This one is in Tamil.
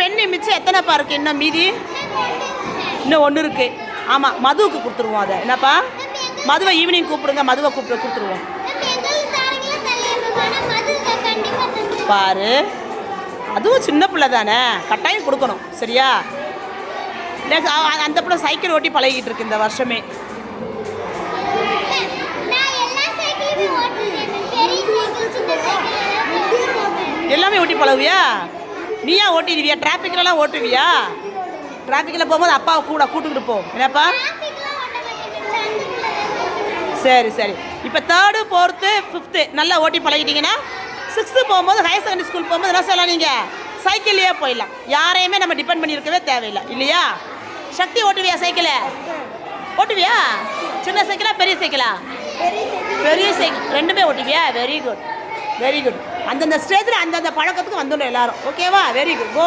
பெண்ணு மிச்சம் எத்தனைப்பா இருக்குது இன்னும் மீதி? இன்னும் ஒன்று இருக்குது. ஆமாம், மதுவுக்கு கொடுத்துருவோம். அதை என்னப்பா, மதுவை ஈவினிங் கூப்பிடுங்க, மதுவை கொடுத்துருவோம். பாரு, அதுவும் சின்ன பிள்ளை தானே, கட்டாயம் கொடுக்கணும். சரியா? அந்த பிள்ளை சைக்கிள் ஓட்டி பழகிட்டு இருக்கு இந்த வருஷமே. எல்லாமே ஓட்டி பழகுவியா? நீயா ஓட்டிடுவியா? டிராஃபிக்லாம் ஓட்டுவியா? டிராஃபிக்கில் போகும்போது அப்பாவை கூட்டுக்கிட்டு போ. என்னப்பா? சரி சரி. இப்போ 3rd 4th 5th நல்லா ஓட்டி பழகிட்டீங்கன்னா 6th போகும்போது ஹையர் செகண்டரி ஸ்கூல் போகும்போது என்ன சொல்லலாம், நீங்கள் சைக்கிள்லேயே போயிடலாம். யாரையுமே நம்ம டிபெண்ட் பண்ணியிருக்கவே தேவையில்லை. இல்லையா? சக்தி ஓட்டுவியா? சைக்கிளை ஓட்டுவியா? சின்ன சைக்கிளா பெரிய சைக்கிளா? பெரிய சைக்கிள் ரெண்டுமே ஓட்டுவியா? Very good very good. அந்தந்த ஸ்டேஜில் அந்தந்த பழக்கத்துக்கு வந்துடும் எல்லாரும். ஓகேவா? Very good. கோ.